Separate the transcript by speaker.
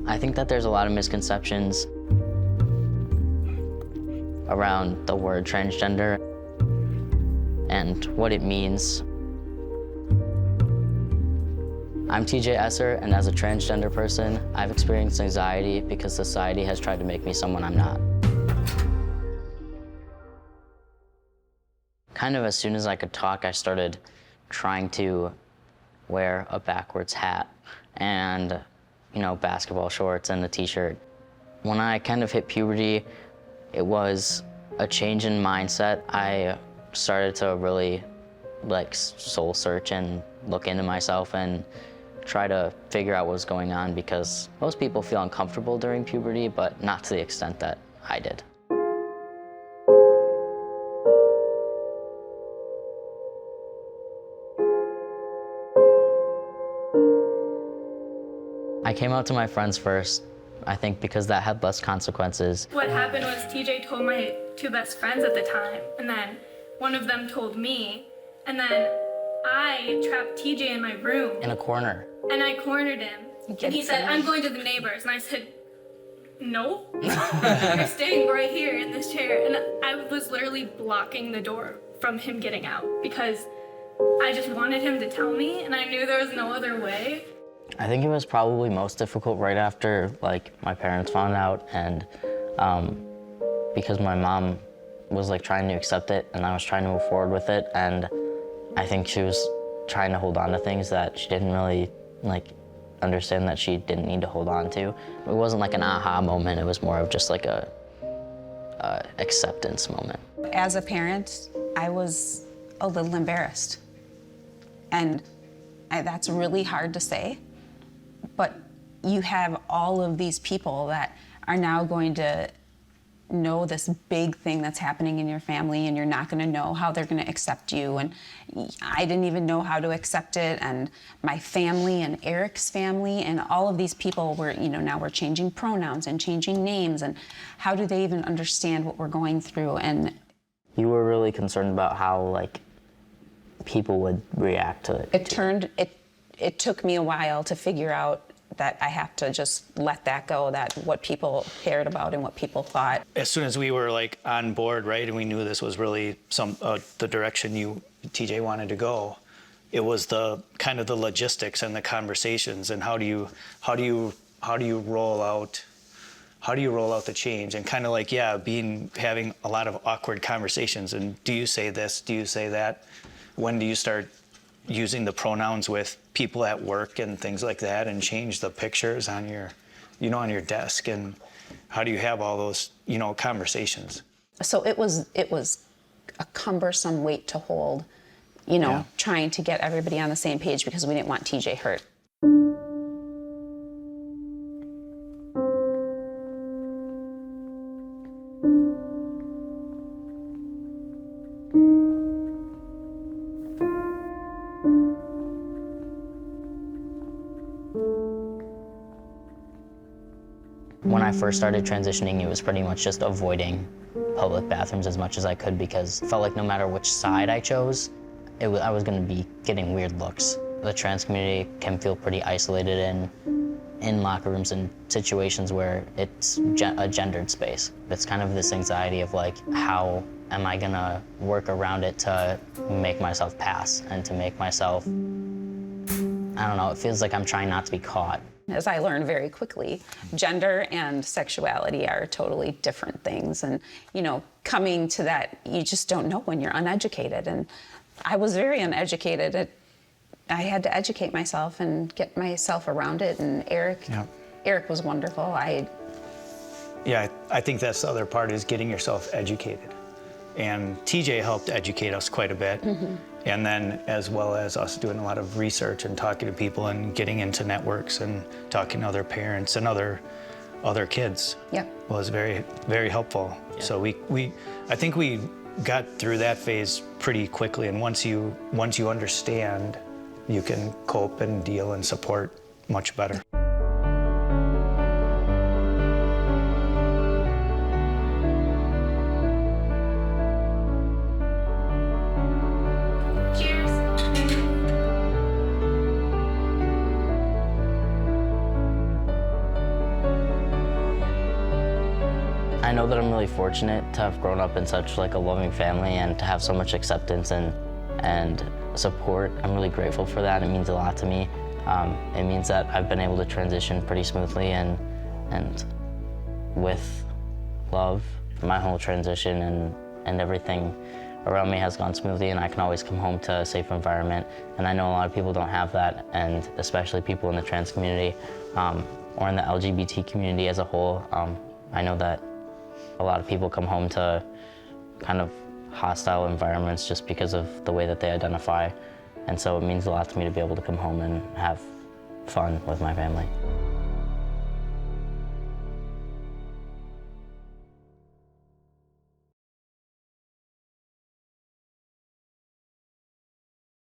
Speaker 1: I think that there's a lot of misconceptions around the word transgender and what it means. I'm TJ Esser, and as a transgender person, I've experienced anxiety because society has tried to make me someone I'm not. Kind of as soon as I could talk, I started trying to wear a backwards hat and, basketball shorts and a t-shirt. When I kind of hit puberty, it was a change in mindset. I started to really soul search and look into myself and try to figure out what was going on, because most people feel uncomfortable during puberty, but not to the extent that I did. I came out to my friends first, I think because that had less consequences.
Speaker 2: What happened was TJ told my two best friends at the time, and then one of them told me, and then I trapped TJ in my room.
Speaker 1: In a corner.
Speaker 2: And I cornered him. And he said, "I'm going to the neighbors." And I said, "No, you're staying right here in this chair." And I was literally blocking the door from him getting out because I just wanted him to tell me, and I knew there was no other way.
Speaker 1: I think it was probably most difficult right after my parents found out, and because my mom was trying to accept it and I was trying to move forward with it, and I think she was trying to hold on to things that she didn't really understand that she didn't need to hold on to. It wasn't an aha moment, it was more of just a acceptance moment.
Speaker 3: As a parent, I was a little embarrassed, and that's really hard to say. But you have all of these people that are now going to know this big thing that's happening in your family, and you're not going to know how they're going to accept you. And I didn't even know how to accept it. And my family and Eric's family and all of these people were, now we're changing pronouns and changing names. And how do they even understand what we're going through? And
Speaker 1: you were really concerned about how people would react to it.
Speaker 3: It took me a while to figure out that I have to just let that go, that what people cared about and what people thought.
Speaker 4: As soon as we were on board, right, and we knew this was really the direction TJ wanted to go, it was the kind of the logistics and the conversations and how do you roll out the change, and kind of having a lot of awkward conversations. And do you say this? Do you say that? When do you start using the pronouns with people at work and things like that, and change the pictures on your, on your desk? And how do you have all those, conversations?
Speaker 3: So it was a cumbersome weight to hold, trying to get everybody on the same page because we didn't want TJ hurt.
Speaker 1: When I first started transitioning, it was pretty much just avoiding public bathrooms as much as I could, because it felt like no matter which side I chose, I was going to be getting weird looks. The trans community can feel pretty isolated in locker rooms and situations where it's a gendered space. It's kind of this anxiety of how am I going to work around it to make myself pass and to make myself, I don't know, it feels like I'm trying not to be caught.
Speaker 3: As I learned very quickly, gender and sexuality are totally different things. And, coming to that, you just don't know when you're uneducated. And I was very uneducated. I had to educate myself and get myself around it. And Eric was wonderful. I
Speaker 4: think that's the other part, is getting yourself educated. And TJ helped educate us quite a bit. Mm-hmm. And then as well as us doing a lot of research and talking to people and getting into networks and talking to other parents and other kids was very, very helpful. Yeah. So I think we got through that phase pretty quickly. And once you understand, you can cope and deal and support much better.
Speaker 1: I know that I'm really fortunate to have grown up in such like a loving family and to have so much acceptance and support. I'm really grateful for that. It means a lot to me. It means that I've been able to transition pretty smoothly and with love. My whole transition and everything around me has gone smoothly, and I can always come home to a safe environment. And I know a lot of people don't have that, and especially people in the trans community or in the LGBT community as a whole. I know that a lot of people come home to kind of hostile environments just because of the way that they identify. And so it means a lot to me to be able to come home and have fun with my family.